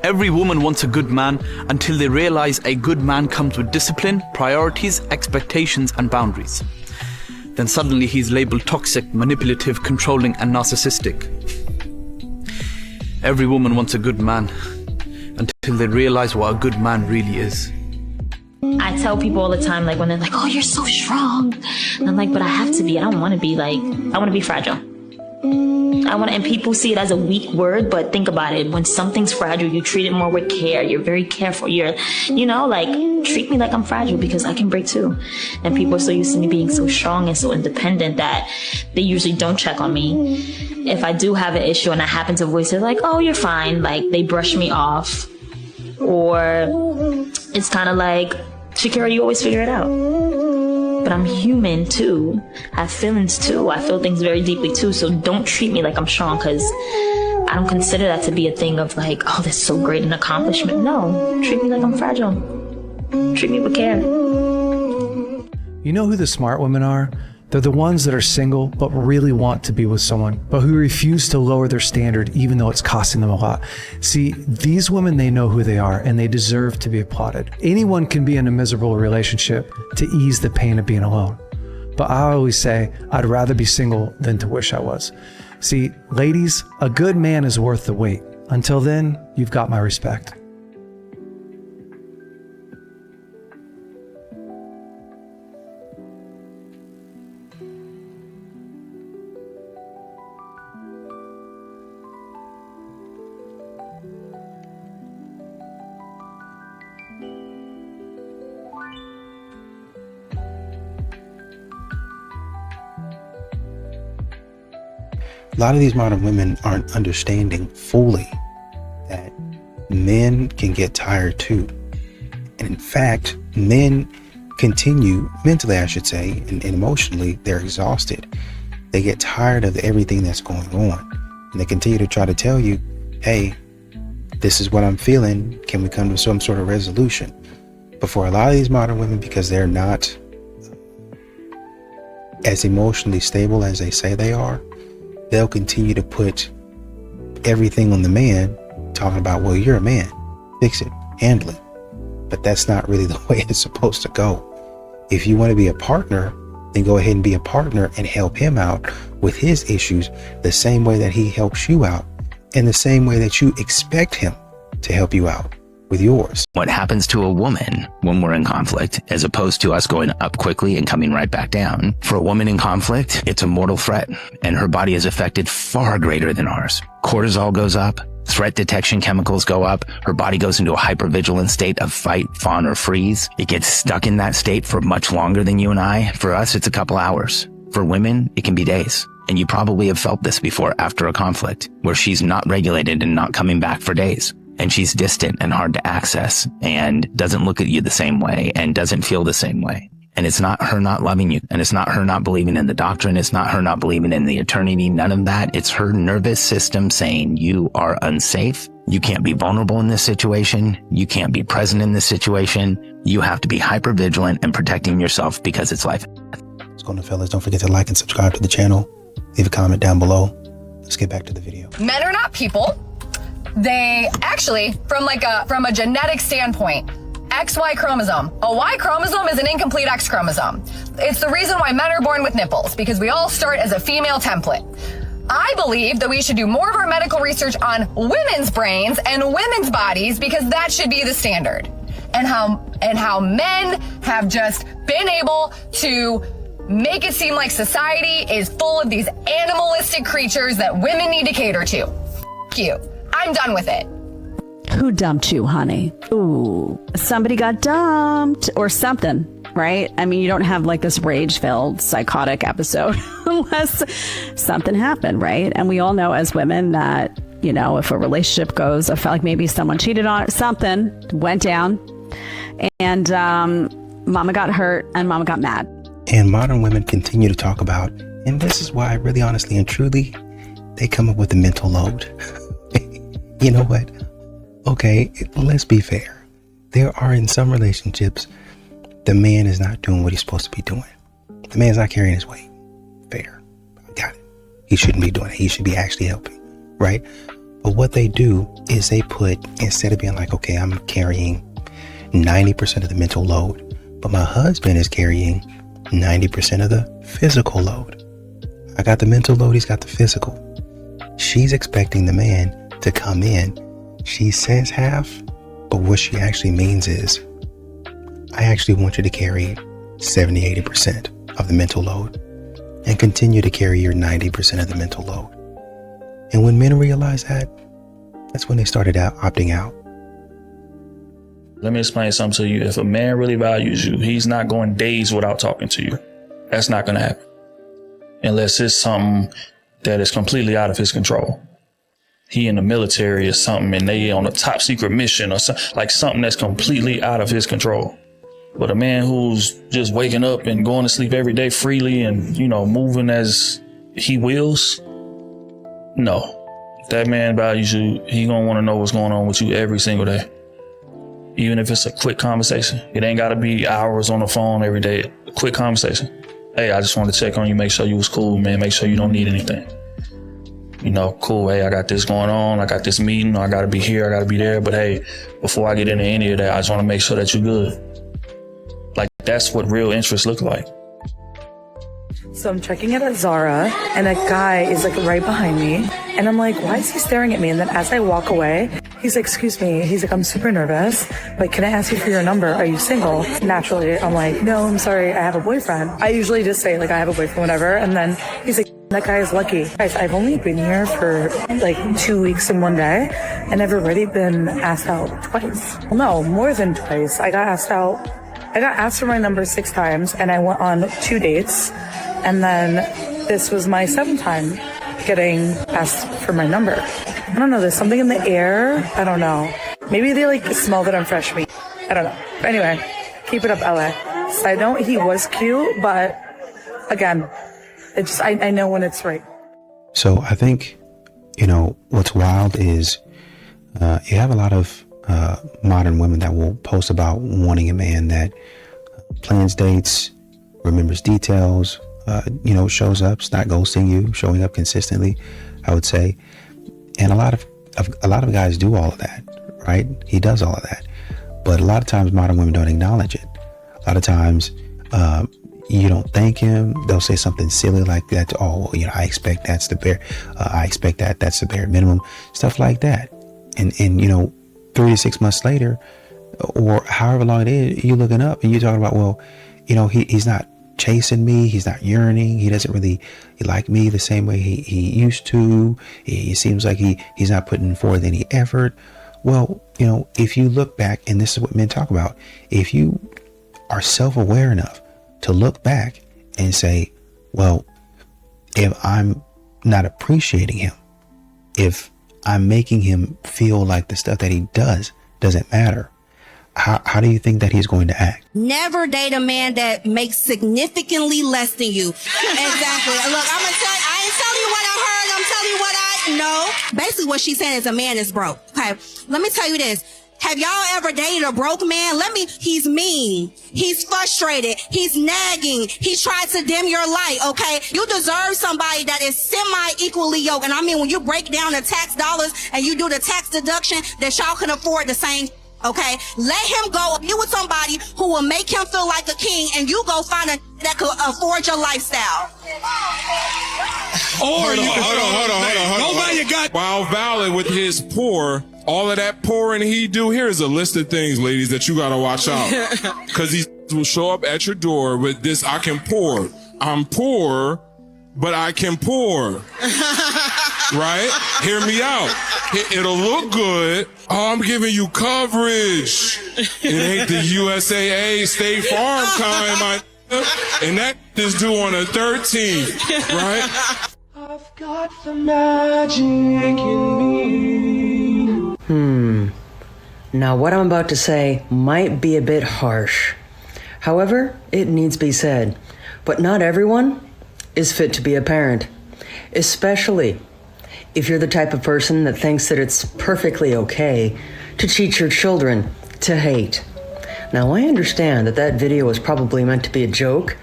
Every woman wants a good man until they realize a good man comes with discipline, priorities, expectations, and boundaries. Then suddenly he's labeled toxic, manipulative, controlling, and narcissistic. Every woman wants a good man until they realize what a good man really is. I tell people all the time, like when they're like, oh, you're so strong. And I'm like, but I have to be. I don't want to be like, I want to be fragile. And people see it as a weak word, but think about it. When something's fragile, you treat it more with care. You're very careful. You're, like, treat me like I'm fragile because I can break too. And people are so used to me being so strong and so independent that they usually don't check on me. If I do have an issue and I happen to voice it, like, oh, you're fine. Like, they brush me off. Or it's kind of like, Shakira, you always figure it out. But I'm human too. I have feelings too. I feel things very deeply too. So don't treat me like I'm strong, because I don't consider that to be a thing of like, oh, that's so great an accomplishment. No, treat me like I'm fragile. Treat me with care. You know who the smart women are? They're the ones that are single but really want to be with someone, but who refuse to lower their standard even though it's costing them a lot. See, these women, they know who they are and they deserve to be applauded. Anyone can be in a miserable relationship to ease the pain of being alone. But I always say, I'd rather be single than to wish I was. See, ladies, a good man is worth the wait. Until then, you've got my respect. A lot of these modern women aren't understanding fully that men can get tired too. And in fact, men continue, mentally I should say, and emotionally, they're exhausted. They get tired of everything that's going on. And they continue to try to tell you, hey, this is what I'm feeling. Can we come to some sort of resolution? But for a lot of these modern women, because they're not as emotionally stable as they say they are, they'll continue to put everything on the man, talking about, well, you're a man, fix it, handle it. But that's not really the way it's supposed to go. If you want to be a partner, then go ahead and be a partner and help him out with his issues the same way that he helps you out, in the same way that you expect him to help you out with yours. What happens to a woman when we're in conflict, as opposed to us going up quickly and coming right back down. For a woman in conflict, it's a mortal threat, and her body is affected far greater than ours. Cortisol goes up, threat detection chemicals go up, her body goes into a hypervigilant state of fight, fawn, or freeze. It gets stuck in that state for much longer than you and I. For us, it's a couple hours. For women, it can be days. And you probably have felt this before after a conflict, where she's not regulated and not coming back for days. And she's distant and hard to access and doesn't look at you the same way and doesn't feel the same way. And it's not her not loving you. And it's not her not believing in the doctrine. It's not her not believing in the eternity. None of that. It's her nervous system saying you are unsafe. You can't be vulnerable in this situation. You can't be present in this situation. You have to be hyper vigilant and protecting yourself because it's life. What's going on, fellas? Don't forget to like and subscribe to the channel. Leave a comment down below. Let's get back to the video. Men are not people. They actually, from a genetic standpoint, XY chromosome. A Y chromosome is an incomplete X chromosome. It's the reason why men are born with nipples, because we all start as a female template. I believe that we should do more of our medical research on women's brains and women's bodies, because that should be the standard. And how men have just been able to make it seem like society is full of these animalistic creatures that women need to cater to. F you. I'm done with it. Who dumped you, honey? Ooh, somebody got dumped or something, right? I mean, you don't have like this rage-filled psychotic episode unless something happened, right? And we all know as women that, you know, if a relationship goes, I felt like maybe someone cheated on it, something went down, and mama got hurt and mama got mad. And modern women continue to talk about, and this is why really honestly and truly, they come up with a mental load. You know what? Okay, let's be fair. There are in some relationships, the man is not doing what he's supposed to be doing. The man's not carrying his weight. Fair. I got it. He shouldn't be doing it. He should be actually helping, right? But what they do is they put, instead of being like, okay, I'm carrying 90% of the mental load, but my husband is carrying 90% of the physical load. I got the mental load, he's got the physical. She's expecting the man to come in. She says half, but what she actually means is, I actually want you to carry 70, 80% of the mental load and continue to carry your 90% of the mental load. And when men realize that, that's when they started opting out. Let me explain something to you. If a man really values you, he's not going days without talking to you. That's not going to happen. Unless it's something that is completely out of his control. He in the military or something and they on a top secret mission or something that's completely out of his control. But a man who's just waking up and going to sleep every day freely and, moving as he wills, no. If that man values you, he gonna want to know what's going on with you every single day. Even if it's a quick conversation. It ain't gotta be hours on the phone every day. A quick conversation. Hey, I just wanted to check on you, make sure you was cool, man. Make sure you don't need anything. Cool. Hey, I got this going on. I got this meeting. I gotta be here. I gotta be there. But hey, before I get into any of that, I just want to make sure that you're good. Like, that's what real interests look like. So I'm checking it at Zara, and a guy is right behind me, and I'm like, why is he staring at me? And then as I walk away, he's like, excuse me. He's like, I'm super nervous, but can I ask you for your number? Are you single? Naturally, I'm like, no, I'm sorry, I have a boyfriend. I usually just say I have a boyfriend, whatever. And then he's like, that guy is lucky. Guys, I've only been here for 2 weeks and 1 day, and I've already been asked out twice. Well, no, more than twice. I got asked for my number 6 times, and I went on 2 dates. And then this was my 7th time getting asked for my number. I don't know, there's something in the air. I don't know. Maybe they smell that I'm fresh meat. I don't know. Anyway, keep it up, LA. Side note, he was cute, but again, I know when it's right. So I think, what's wild is you have a lot of modern women that will post about wanting a man that plans dates, remembers details, shows up, not ghosting you, showing up consistently, I would say. And a lot of guys do all of that, right? He does all of that. But a lot of times modern women don't acknowledge it. A lot of times you don't thank him. They'll say something silly like that. Oh, well, I expect that's the bare, that's the bare minimum, stuff like that. And 3 to 6 months later, or however long it is, you're looking up and you're talking about, well, he's not chasing me, he's not yearning, he doesn't really like me the same way he used to. He seems like he's not putting forth any effort. Well, if you look back, and this is what men talk about, if you are self-aware enough to look back and say, well, if I'm not appreciating him, if I'm making him feel like the stuff that he does doesn't matter, how do you think that he's going to act? Never date a man that makes significantly less than you. Exactly. Look, I ain't telling you what I heard. I'm telling you what I know. Basically what she's saying is a man is broke. Okay. Let me tell you this. Have y'all ever dated a broke man? He's mean. He's frustrated. He's nagging. He tries to dim your light, okay? You deserve somebody that is semi-equally yoked. And I mean, when you break down the tax dollars and you do the tax deduction, that y'all can afford the same. Okay, let him go. You with somebody who will make him feel like a king, and you go find a that could afford your lifestyle. Hold on. Nobody got Wild Valley with his pour. All of that pouring he do. Here's a list of things, ladies, that you gotta watch out. Cause he will show up at your door with this, I can pour. I'm poor, but I can pour. Right? Hear me out. It'll look good. Oh, I'm giving you coverage. It ain't the USAA State Farm kind, my and that is due on the 13th, right? I've got the magic in me. Now what I'm about to say might be a bit harsh. However, it needs to be said. But not everyone is fit to be a parent. Especially if you're the type of person that thinks that it's perfectly okay to teach your children to hate. Now, I understand that video was probably meant to be a joke.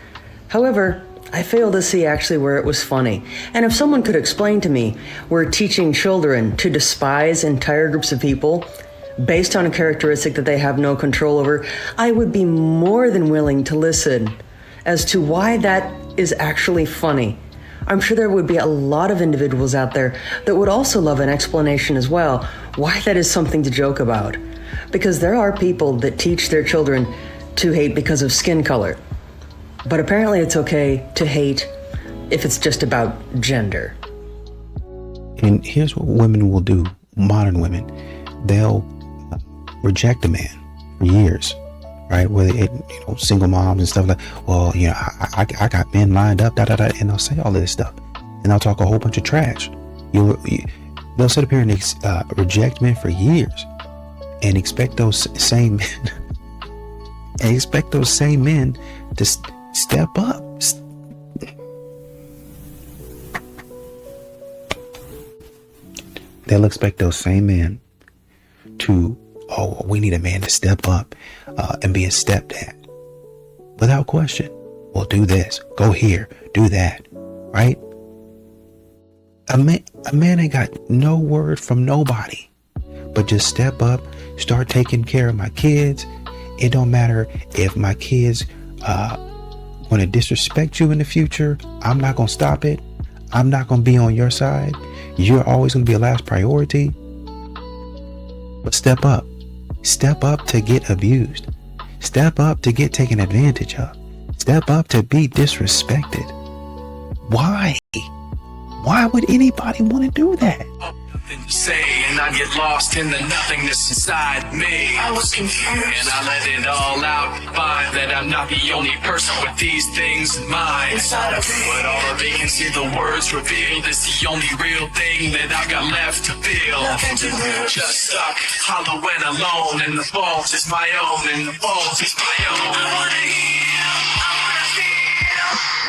However, I fail to see actually where it was funny. And if someone could explain to me where teaching children to despise entire groups of people based on a characteristic that they have no control over, I would be more than willing to listen as to why that is actually funny. I'm sure there would be a lot of individuals out there that would also love an explanation as well, why that is something to joke about. Because there are people that teach their children to hate because of skin color. But apparently it's okay to hate if it's just about gender. And here's what women will do, modern women. They'll reject a man for years, right? Whether it, single moms and stuff like, well, I got men lined up, and they'll say all of this stuff. And they'll talk a whole bunch of trash. They'll sit up here and reject men for years and expect those same men to step up. They'll expect those same men to, we need a man to step up and be a stepdad. Without question. Well, do this, go here, do that, right? A man ain't got no word from nobody, but just step up, start taking care of my kids. It don't matter if my kids want to disrespect you in the future. I'm not going to stop it. I'm not going to be on your side. You're always going to be a last priority. But step up. Step up to get abused. Step up to get taken advantage of. Step up to be disrespected. Why? Why would anybody want to do that? Nothing to say, and I get lost in the nothingness inside me. I was confused, and I let it all out. Find that I'm not the only person with these things in mind. Inside of me, but all the vacancy, the words revealed, is the only real thing that I got left to feel. Nothing to lose, just stuck, hollow and alone, and the fault is my own, and the fault is my own. I wanna heal, I wanna feel.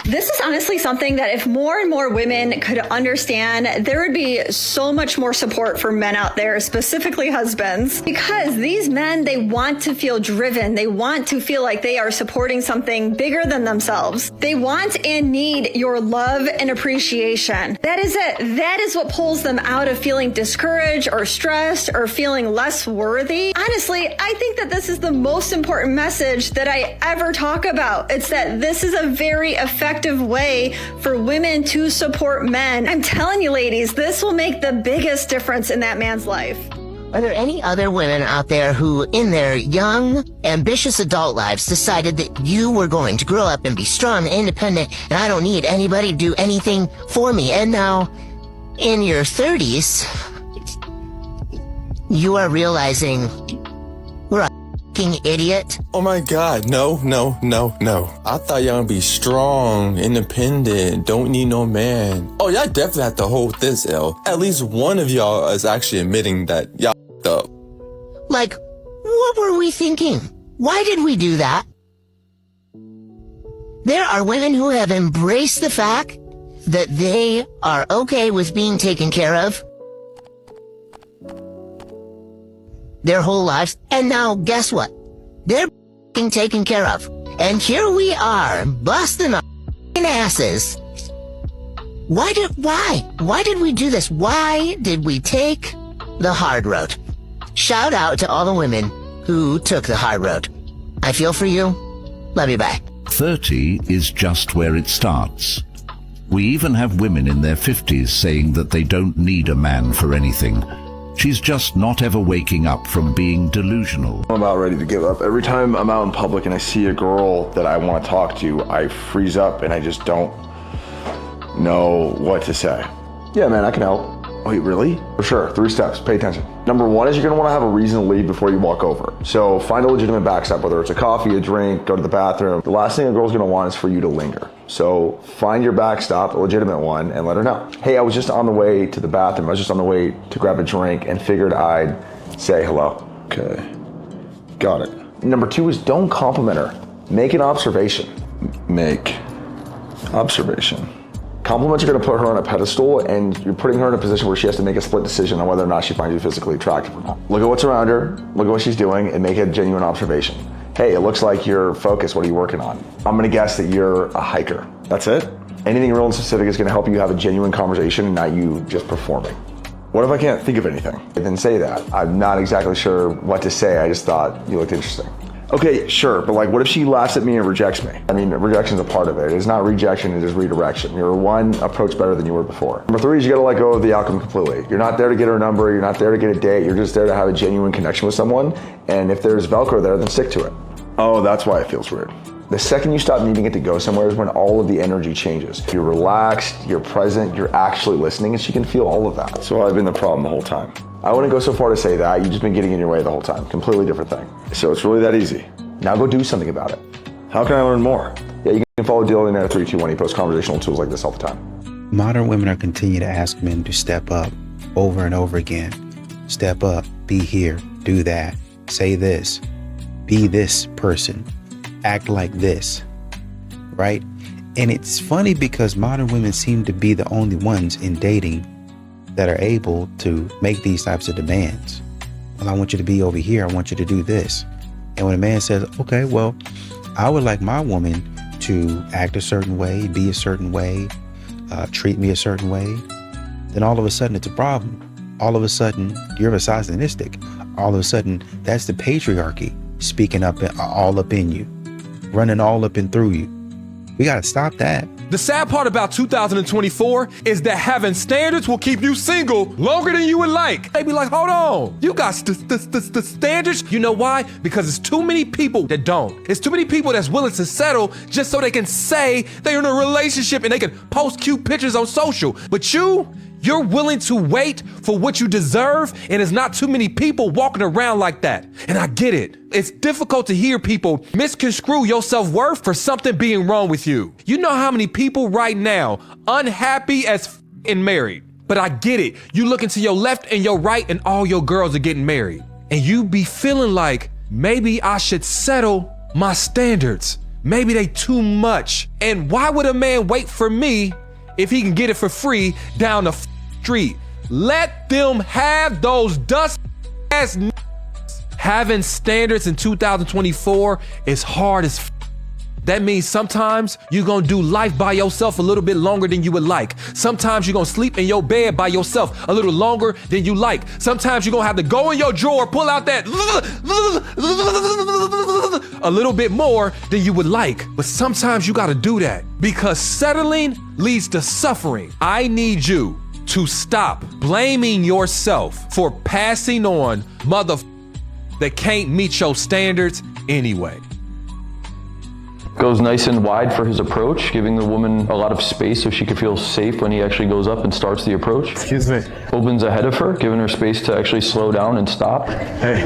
This is honestly something that if more and more women could understand, there would be so much more support for men out there, specifically husbands, because these men, they want to feel driven. They want to feel like they are supporting something bigger than themselves. They want and need your love and appreciation. That is it. That is what pulls them out of feeling discouraged or stressed or feeling less worthy. Honestly, I think that this is the most important message that I ever talk about. It's that this is a very effective way for women to support men. I'm telling you, ladies, this will make the biggest difference in that man's life. Are there any other women out there who, in their young, ambitious adult lives, decided that you were going to grow up and be strong and independent, and I don't need anybody to do anything for me, and now, in your 30s, you are realizing we're a fucking idiot? Oh my God, no. I thought y'all would be strong, independent, don't need no man. Oh, y'all definitely have to hold this L. At least one of y'all is actually admitting that y'all up. Like, what were we thinking? Why did we do that? There are women who have embraced the fact that they are okay with being taken care of their whole lives, and now guess what? They're being taken care of. And here we are, busting our asses. Why did we do this? Why did we take the hard road? Shout out to all the women who took the hard road. I feel for you. Love you, bye. 30 is just where it starts. We even have women in their 50s saying that they don't need a man for anything. She's just not ever waking up from being delusional. I'm about ready to give up. Every time I'm out in public and I see a girl that I want to talk to, I freeze up and I just don't know what to say. Yeah, man, I can help. Wait, really? For sure. 3 steps. Pay attention. Number 1 is you're going to want to have a reason to leave before you walk over. So find a legitimate backstop, whether it's a coffee, a drink, go to the bathroom. The last thing a girl's going to want is for you to linger. So find your backstop, a legitimate one, and let her know. Hey, I was just on the way to the bathroom. I was just on the way to grab a drink and figured I'd say hello. Okay. Got it. Number 2 is don't compliment her. Make an observation. Make observation. Compliments are going to put her on a pedestal, and you're putting her in a position where she has to make a split decision on whether or not she finds you physically attractive or not. Look at what's around her, look at what she's doing, and make a genuine observation. Hey, it looks like you're focused. What are you working on? I'm gonna guess that you're a hiker. That's it? Anything real and specific is gonna help you have a genuine conversation and not you just performing. What if I can't think of anything? Then say that. I'm not exactly sure what to say. I just thought you looked interesting. Okay, sure, but like, what if she laughs at me and rejects me? I mean, rejection's a part of it. It's not rejection, it is redirection. You're one approach better than you were before. Number 3 is you gotta let go of the outcome completely. You're not there to get her number, you're not there to get a date, you're just there to have a genuine connection with someone, and if there's Velcro there, then stick to it. Oh, that's why it feels weird. The second you stop needing it to go somewhere is when all of the energy changes. If you're relaxed, you're present, you're actually listening, and she can feel all of that. So I've been the problem the whole time. I wouldn't go so far to say that, you've just been getting in your way the whole time. Completely different thing. So it's really that easy. Now go do something about it. How can I learn more? Yeah, you can follow Dylan at 321. He posts conversational tools like this all the time. Modern women are continuing to ask men to step up over and over again. Step up, be here, do that, say this, be this person, act like this, right? And it's funny because modern women seem to be the only ones in dating that are able to make these types of demands. Well, I want you to be over here. I want you to do this. And when a man says, okay, well, I would like my woman to act a certain way, be a certain way, treat me a certain way, then all of a sudden it's a problem. All of a sudden you're misogynistic. All of a sudden that's the patriarchy speaking up all up in you, running all up and through you. We got to stop that. The sad part about 2024 is that having standards will keep you single longer than you would like. They be like, hold on, you got the standards? You know why? Because it's too many people that don't. It's too many people that's willing to settle just so they can say they're in a relationship and they can post cute pictures on social. But you're willing to wait for what you deserve, and there's not too many people walking around like that. And I get it. It's difficult to hear people misconstrue your self-worth for something being wrong with you. You know how many people right now unhappy as and married. But I get it. You look into your left and your right and all your girls are getting married. And you be feeling like maybe I should settle my standards. Maybe they too much. And why would a man wait for me if he can get it for free down the street? Let them have those dust ass. Having standards in 2024 is hard as That means sometimes you're gonna do life by yourself a little bit longer than you would like. Sometimes you're gonna sleep in your bed by yourself a little longer than you like. Sometimes you're gonna have to go in your drawer, pull out that a little bit more than you would like. But sometimes you gotta do that because settling leads to suffering. I need you to stop blaming yourself for passing on that can't meet your standards anyway. Goes nice and wide for his approach, giving the woman a lot of space so she can feel safe when he actually goes up and starts the approach. Excuse me. Opens ahead of her, giving her space to actually slow down and stop. Hey.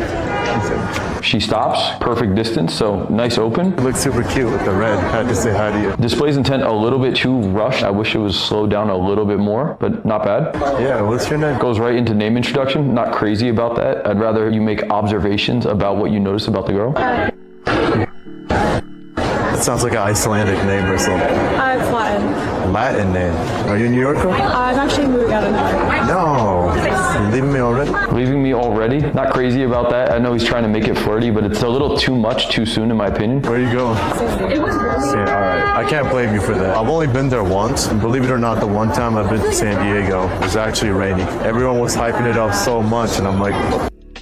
She stops, perfect distance, so nice open. You look super cute with the red. Had to say hi to you. Displays intent a little bit too rushed. I wish it was slowed down a little bit more, but not bad. Yeah, what's your name? Goes right into name introduction. Not crazy about that. I'd rather you make observations about what you notice about the girl. Sounds like an Icelandic name or something. It's Latin. Latin name. Are you a New Yorker? I'm actually moving out of New York. No. You're leaving me already? Leaving me already? Not crazy about that. I know he's trying to make it flirty, but it's a little too much too soon in my opinion. Where are you going? It was all right. I can't blame you for that. I've only been there once. And believe it or not, the one time I've been to San Diego, it was actually rainy. Everyone was hyping it up so much, and I'm like,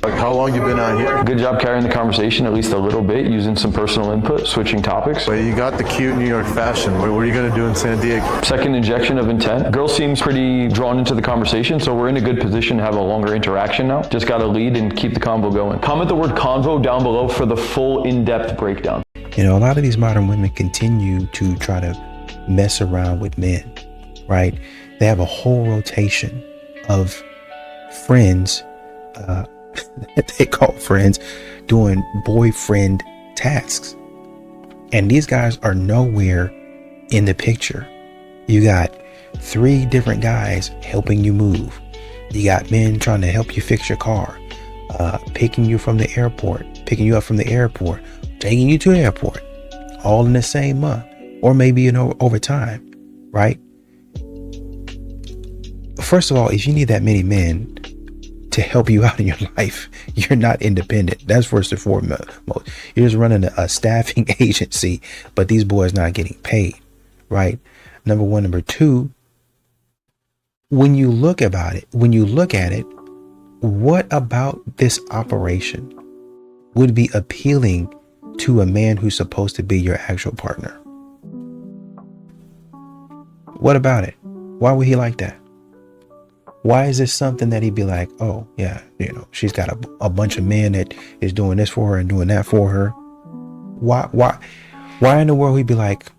how long you been out here? Good job carrying the conversation at least a little bit, using some personal input, switching topics. But you got the cute New York fashion. What are you going to do in San Diego? Second injection of intent. Girl seems pretty drawn into the conversation, so we're in a good position to have a longer interaction now. Just got to lead and keep the convo going. Comment the word convo down below for the full in-depth breakdown. You know, a lot of these modern women continue to try to mess around with men, right? They have a whole rotation of friends, that they call friends, doing boyfriend tasks. And these guys are nowhere in the picture. You got 3 different guys helping you move. You got men trying to help you fix your car, picking you up from the airport, taking you to the airport, all in the same month, or maybe over time, right? First of all, if you need that many men, to help you out in your life. You're not independent. That's first and foremost. You're just running a staffing agency, but these boys not getting paid, right? Number one. Number two, when you look at it, what about this operation would be appealing to a man who's supposed to be your actual partner? What about it? Why would he like that? Why is this something that he'd be like, oh yeah, you know, she's got a bunch of men that is doing this for her and doing that for her? Why in the world he'd be like,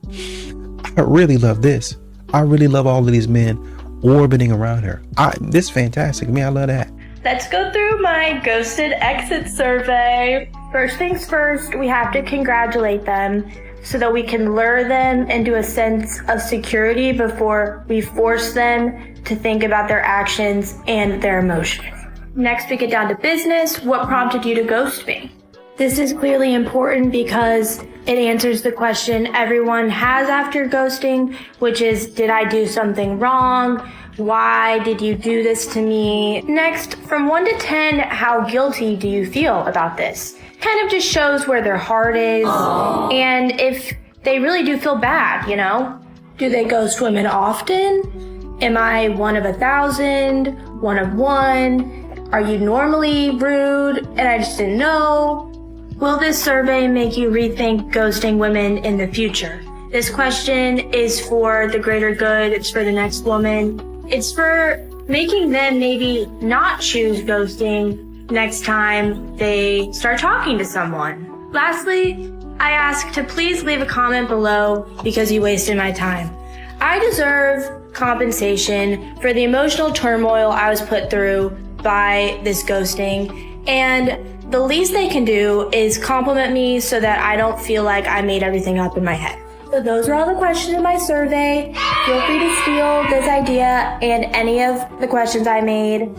I really love this. I really love all of these men orbiting around her. This is fantastic. I love that. Let's go through my ghosted exit survey. First things first, we have to congratulate them so that we can lure them into a sense of security before we force them to think about their actions and their emotions. Next, we get down to business. What prompted you to ghost me? This is clearly important because it answers the question everyone has after ghosting, which is, did I do something wrong? Why did you do this to me? Next, from 1 to 10, how guilty do you feel about this? Kind of just shows where their heart is and if they really do feel bad, you know? Do they ghost women often? Am I one of 1,000? One of one? Are you normally rude and I just didn't know? Will this survey make you rethink ghosting women in the future? This question is for the greater good. It's for the next woman. It's for making them maybe not choose ghosting next time they start talking to someone. Lastly, I ask to please leave a comment below because you wasted my time. I deserve compensation for the emotional turmoil I was put through by this ghosting, and the least they can do is compliment me so that I don't feel like I made everything up in my head. So those are all the questions in my survey. Feel free to steal this idea and any of the questions I made.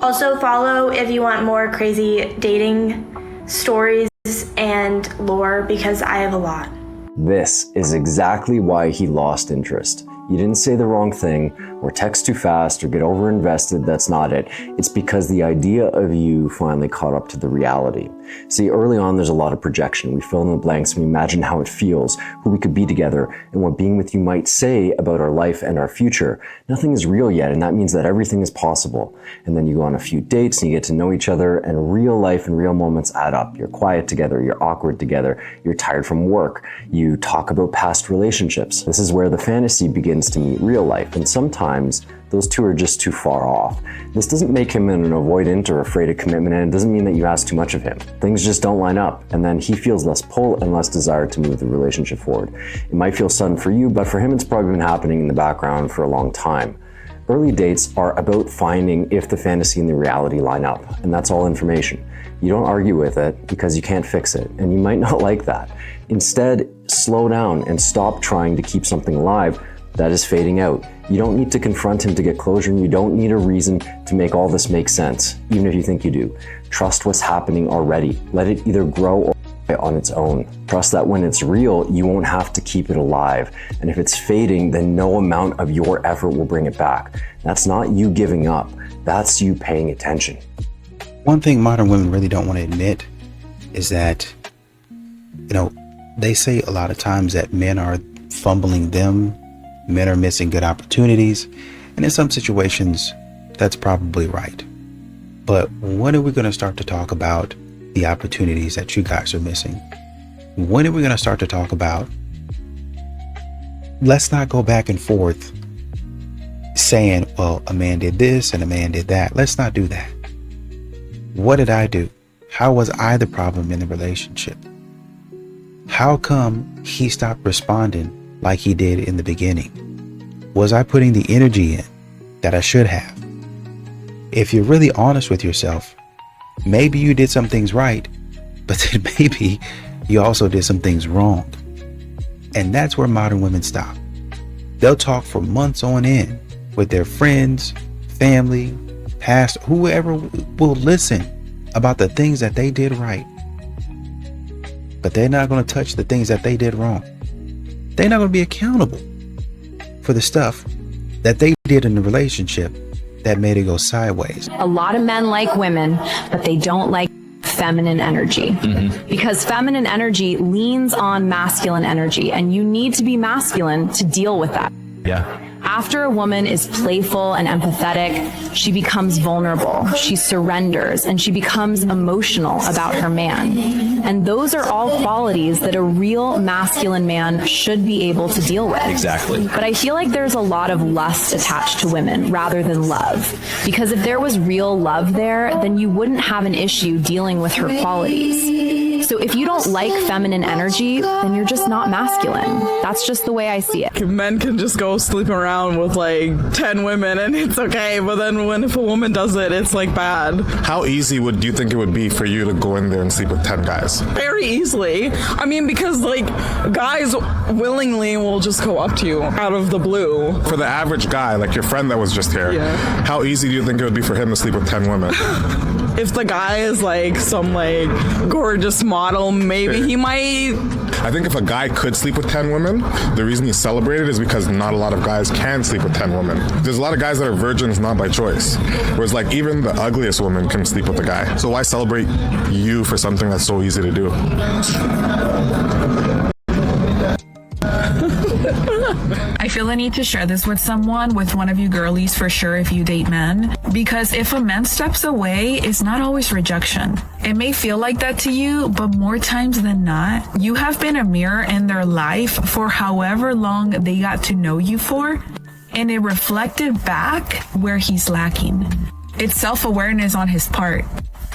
Also follow if you want more crazy dating stories and lore, because I have a lot. This is exactly why he lost interest. You didn't say the wrong thing, or text too fast, or get over-invested. That's not it. It's because the idea of you finally caught up to the reality. See, early on, there's a lot of projection. We fill in the blanks and we imagine how it feels, who we could be together, and what being with you might say about our life and our future. Nothing is real yet, and that means that everything is possible. And then you go on a few dates and you get to know each other, and real life and real moments add up. You're quiet together, you're awkward together, you're tired from work, you talk about past relationships. This is where the fantasy begins to meet real life, and sometimes those two are just too far off. This doesn't make him an avoidant or afraid of commitment, and it doesn't mean that you ask too much of him. Things just don't line up, and then he feels less pull and less desire to move the relationship forward. It might feel sudden for you, but for him it's probably been happening in the background for a long time. Early dates are about finding if the fantasy and the reality line up, and that's all information. You don't argue with it because you can't fix it, and you might not like that. Instead, slow down and stop trying to keep something alive that is fading out. You don't need to confront him to get closure, and you don't need a reason to make all this make sense, even if you think you do. Trust what's happening already. Let it either grow or die on its own. Trust that when it's real, you won't have to keep it alive. And if it's fading, then no amount of your effort will bring it back. That's not you giving up. That's you paying attention. One thing modern women really don't want to admit is that, you know, they say a lot of times that men are fumbling them. Men are missing good opportunities, and in some situations, that's probably right. But when are we going to start to talk about the opportunities that you guys are missing? When are we going to start to talk about, let's not go back and forth saying, well, a man did this and a man did that. Let's not do that. What did I do? How was I the problem in the relationship? How come he stopped responding like he did in the beginning? Was I putting the energy in that I should have? If you're really honest with yourself, maybe you did some things right, but then maybe you also did some things wrong. And that's where modern women stop. They'll talk for months on end with their friends, family, past, whoever will listen about the things that they did right. But they're not going to touch the things that they did wrong. They're not going to be accountable for the stuff that they did in the relationship that made it go sideways. A lot of men like women, but they don't like feminine energy because feminine energy leans on masculine energy, and you need to be masculine to deal with that. Yeah. After a woman is playful and empathetic, she becomes vulnerable, she surrenders, and she becomes emotional about her man. And those are all qualities that a real masculine man should be able to deal with. Exactly. But I feel like there's a lot of lust attached to women rather than love. Because if there was real love there, then you wouldn't have an issue dealing with her qualities. So if you don't like feminine energy, then you're just not masculine. That's just the way I see it. Men can just go sleep around with like 10 women and it's okay, but then if a woman does it, it's like bad. How easy do you think it would be for you to go in there and sleep with 10 guys? Very easily. I mean, because like guys willingly will just go up to you out of the blue. For the average guy, like your friend that was just here, how easy do you think it would be for him to sleep with 10 women? If the guy is like some like gorgeous model, maybe he might. I think if a guy could sleep with 10 women, the reason he's celebrated is because not a lot of guys can sleep with 10 women. There's a lot of guys that are virgins not by choice. Whereas like even the ugliest woman can sleep with a guy. So why celebrate you for something that's so easy to do? I feel the need to share this with someone, with one of you girlies for sure if you date men. Because if a man steps away, it's not always rejection. It may feel like that to you, but more times than not, you have been a mirror in their life for however long they got to know you for, and it reflected back where he's lacking. It's self-awareness on his part.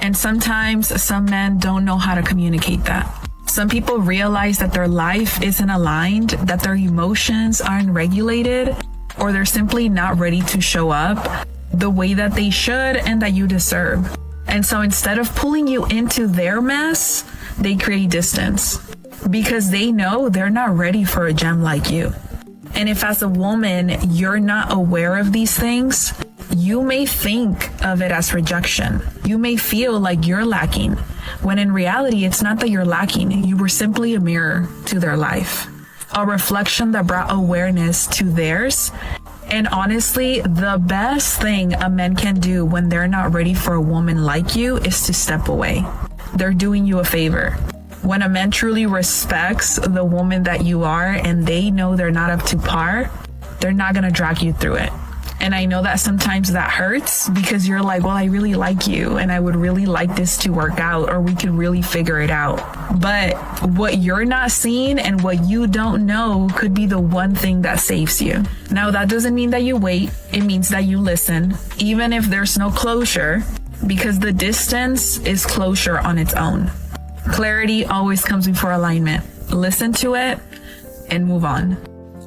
And sometimes some men don't know how to communicate that. Some people realize that their life isn't aligned, that their emotions aren't regulated, or they're simply not ready to show up the way that they should and that you deserve. And so instead of pulling you into their mess, they create distance because they know they're not ready for a gem like you. And if as a woman, you're not aware of these things, you may think of it as rejection. You may feel like you're lacking, when in reality, it's not that you're lacking. You were simply a mirror to their life, a reflection that brought awareness to theirs. And honestly, the best thing a man can do when they're not ready for a woman like you is to step away. They're doing you a favor. When a man truly respects the woman that you are and they know they're not up to par, they're not going to drag you through it. And I know that sometimes that hurts because you're like, well, I really like you and I would really like this to work out, or we could really figure it out. But what you're not seeing and what you don't know could be the one thing that saves you. Now, that doesn't mean that you wait. It means that you listen, even if there's no closure, because the distance is closure on its own. Clarity always comes before alignment. Listen to it and move on.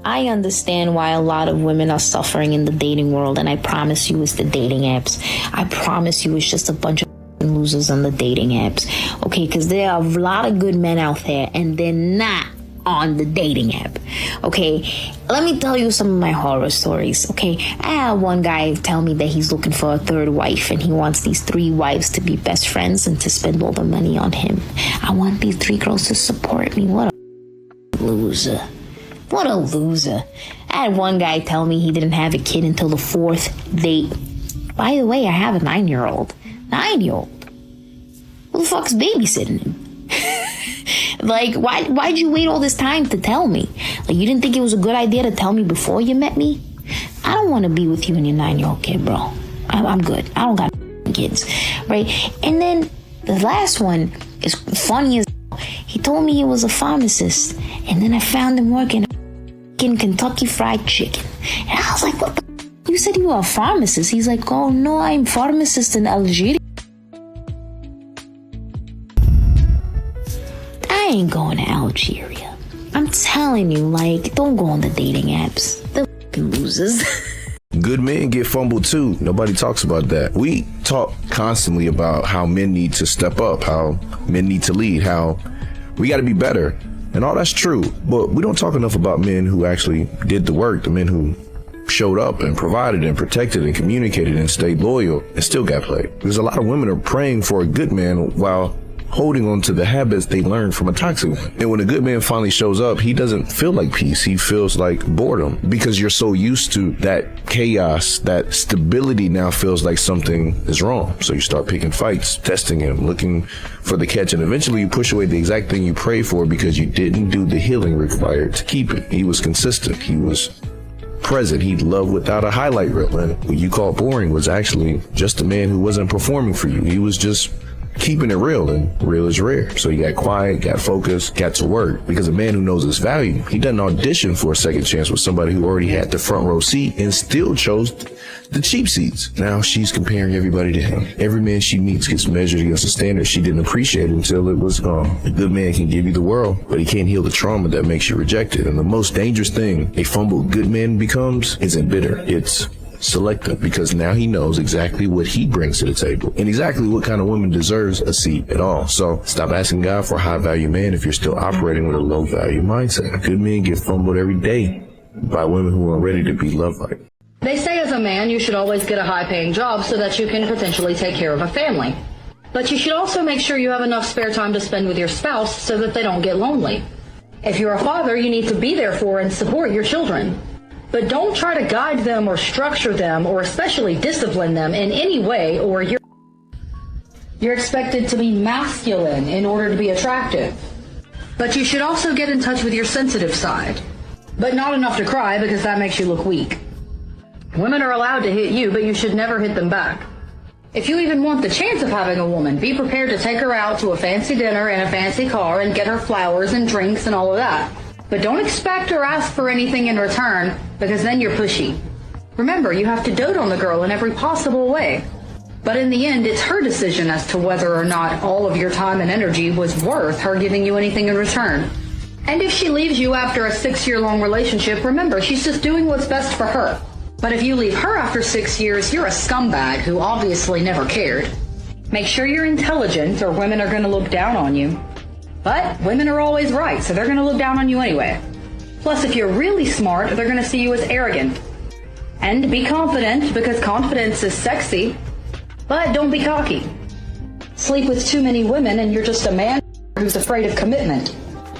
I understand why a lot of women are suffering in the dating world, and I promise you it's the dating apps. I promise you it's just a bunch of losers on the dating apps. Okay, because there are a lot of good men out there, and they're not on the dating app. Okay, let me tell you some of my horror stories. Okay, I had one guy tell me that he's looking for a third wife, and he wants these 3 wives to be best friends and to spend all the money on him. I want these 3 girls to support me. What a loser. What a loser. I had one guy tell me he didn't have a kid until the 4th date. By the way, I have a 9-year-old. 9-year-old. Who the fuck's babysitting him? Like, why'd you wait all this time to tell me? Like, you didn't think it was a good idea to tell me before you met me? I don't want to be with you and your 9-year-old kid, bro. I'm good. I don't got kids, right? And then the last one is funny as he told me he was a pharmacist, and then I found him working in Kentucky Fried Chicken. And I was like, what the you said you were a pharmacist. He's like, oh no, I'm pharmacist in Algeria. I ain't going to Algeria. I'm telling you, like, don't go on the dating apps. They're fucking losers. Good men get fumbled too. Nobody talks about that. We talk constantly about how men need to step up, how men need to lead, how we got to be better. And all that's true. But we don't talk enough about men who actually did the work, the men who showed up and provided and protected and communicated and stayed loyal and still got played. Because a lot of women are praying for a good man while holding on to the habits they learned from a toxic one. And when a good man finally shows up, he doesn't feel like peace. He feels like boredom because you're so used to that chaos, that stability now feels like something is wrong. So you start picking fights, testing him, looking for the catch, and eventually you push away the exact thing you prayed for because you didn't do the healing required to keep it. He was consistent. He was present. He loved without a highlight reel. And what you call boring was actually just a man who wasn't performing for you. He was just keeping it real, and real is rare. So he got quiet, got focused, got to work. Because a man who knows his value, he doesn't audition for a second chance with somebody who already had the front row seat and still chose the cheap seats. Now she's comparing everybody to him. Every man she meets gets measured against a standard she didn't appreciate until it was gone. A good man can give you the world, but he can't heal the trauma that makes you rejected. And the most dangerous thing a fumbled good man becomes isn't bitter. It's selective, because now he knows exactly what he brings to the table and exactly what kind of woman deserves a seat at all. So stop asking God for a high value man if you're still operating with a low value mindset. Good men get fumbled every day by women who are ready to be loved like. They say as a man you should always get a high paying job so that you can potentially take care of a family. But you should also make sure you have enough spare time to spend with your spouse so that they don't get lonely. If you're a father, you need to be there for and support your children. But don't try to guide them or structure them or especially discipline them in any way, or you're expected to be masculine in order to be attractive. But you should also get in touch with your sensitive side. But not enough to cry, because that makes you look weak. Women are allowed to hit you, but you should never hit them back. If you even want the chance of having a woman, be prepared to take her out to a fancy dinner in a fancy car and get her flowers and drinks and all of that. But don't expect or ask for anything in return, because then you're pushy. Remember, you have to dote on the girl in every possible way. But in the end, it's her decision as to whether or not all of your time and energy was worth her giving you anything in return. And if she leaves you after a 6-year-long relationship, remember, she's just doing what's best for her. But if you leave her after 6 years, you're a scumbag who obviously never cared. Make sure you're intelligent, or women are going to look down on you. But women are always right, so they're going to look down on you anyway. Plus, if you're really smart, they're going to see you as arrogant. And be confident, because confidence is sexy. But don't be cocky. Sleep with too many women and you're just a man who's afraid of commitment.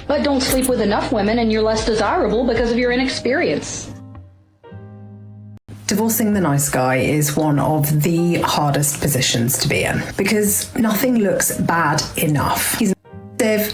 But don't sleep with enough women and you're less desirable because of your inexperience. Divorcing the nice guy is one of the hardest positions to be in, because nothing looks bad enough.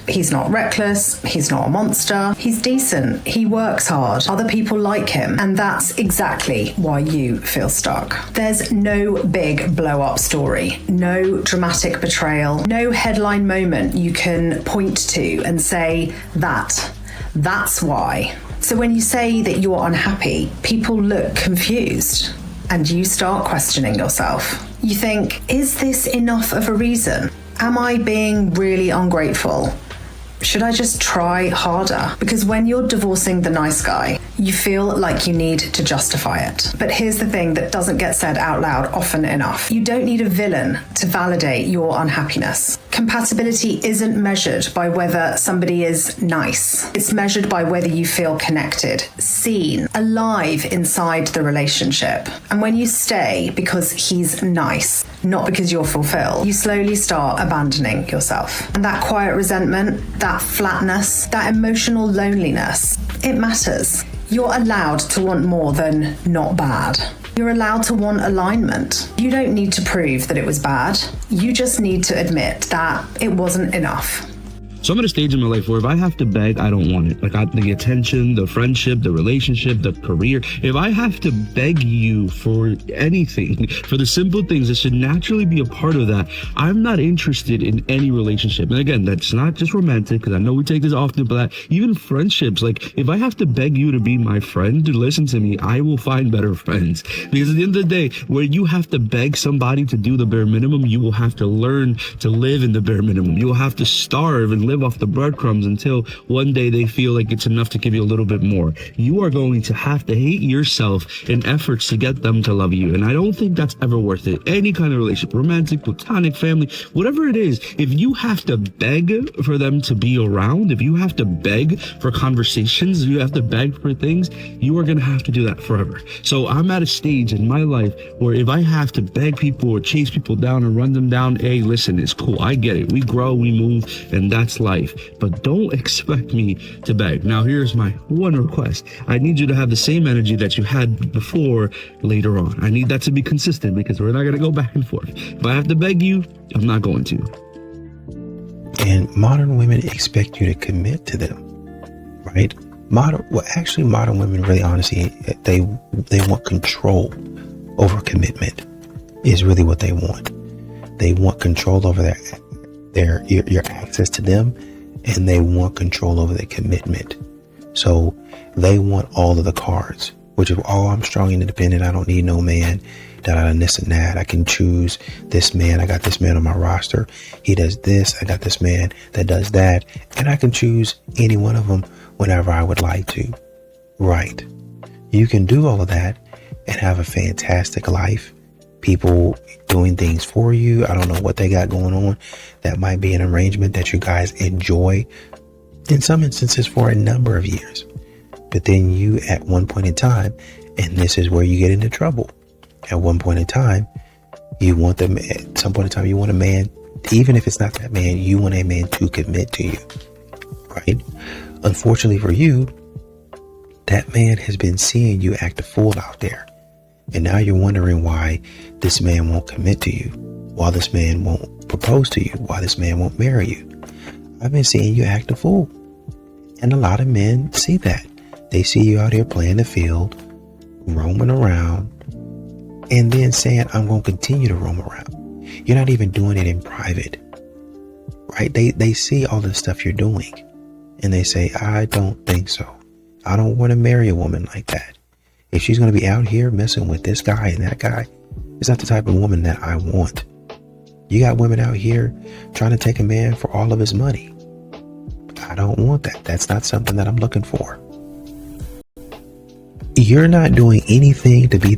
He's not reckless, he's not a monster, he's decent, he works hard, other people like him, and that's exactly why you feel stuck. There's no big blow-up story, no dramatic betrayal, no headline moment you can point to and say, that's why. So when you say that you're unhappy, people look confused and you start questioning yourself. You think, is this enough of a reason? Am I being really ungrateful? Should I just try harder? Because when you're divorcing the nice guy, you feel like you need to justify it. But here's the thing that doesn't get said out loud often enough. You don't need a villain to validate your unhappiness. Compatibility isn't measured by whether somebody is nice. It's measured by whether you feel connected, seen, alive inside the relationship. And when you stay because he's nice, not because you're fulfilled, you slowly start abandoning yourself. And that quiet resentment, that flatness, that emotional loneliness, it matters. You're allowed to want more than not bad. You're allowed to want alignment. You don't need to prove that it was bad. You just need to admit that it wasn't enough. So I'm at a stage in my life where if I have to beg, I don't want it. Like the attention, the friendship, the relationship, the career. If I have to beg you for anything, for the simple things that should naturally be a part of that, I'm not interested in any relationship. And again, that's not just romantic, because I know we take this often, but even friendships. Like if I have to beg you to be my friend, to listen to me, I will find better friends. Because at the end of the day, where you have to beg somebody to do the bare minimum, you will have to learn to live in the bare minimum. You will have to starve and live live off the breadcrumbs until one day they feel like it's enough to give you a little bit more. You are going to have to hate yourself in efforts to get them to love you. And I don't think that's ever worth it. Any kind of relationship, romantic, platonic, family, whatever it is, if you have to beg for them to be around, if you have to beg for conversations, you have to beg for things, you are going to have to do that forever. So I'm at a stage in my life where if I have to beg people or chase people down and run them down, hey, listen, it's cool. I get it. We grow, we move, and that's life. But don't expect me to beg. Now, here's my one request. I need you to have the same energy that you had before later on. I need that to be consistent because we're not going to go back and forth. If I have to beg you, I'm not going to. And modern women expect you to commit to them, right? Modern women really honestly, they want control over commitment is really what they want. They want control over your access to them, and they want control over their commitment. So they want all of the cards, which is, oh, I'm strong and independent. I don't need no man, and this and that. I can choose this man. I got this man on my roster. He does this. I got this man that does that. And I can choose any one of them whenever I would like to. Right. You can do all of that and have a fantastic life. People doing things for you. I don't know what they got going on. That might be an arrangement that you guys enjoy in some instances for a number of years. But then you, at one point in time, and this is where you get into trouble. At one point in time, you want them, at some point in time, you want a man, even if it's not that man, you want a man to commit to you, right? Unfortunately for you, that man has been seeing you act a fool out there. And now you're wondering why this man won't commit to you, why this man won't propose to you, why this man won't marry you. I've been seeing you act a fool. And a lot of men see that. They see you out here playing the field, roaming around, and then saying, I'm going to continue to roam around. You're not even doing it in private, right? They see all the stuff you're doing, and they say, I don't think so. I don't want to marry a woman like that. If she's going to be out here messing with this guy and that guy, it's not the type of woman that I want. You got women out here trying to take a man for all of his money. I don't want that. That's not something that I'm looking for. You're not doing anything to be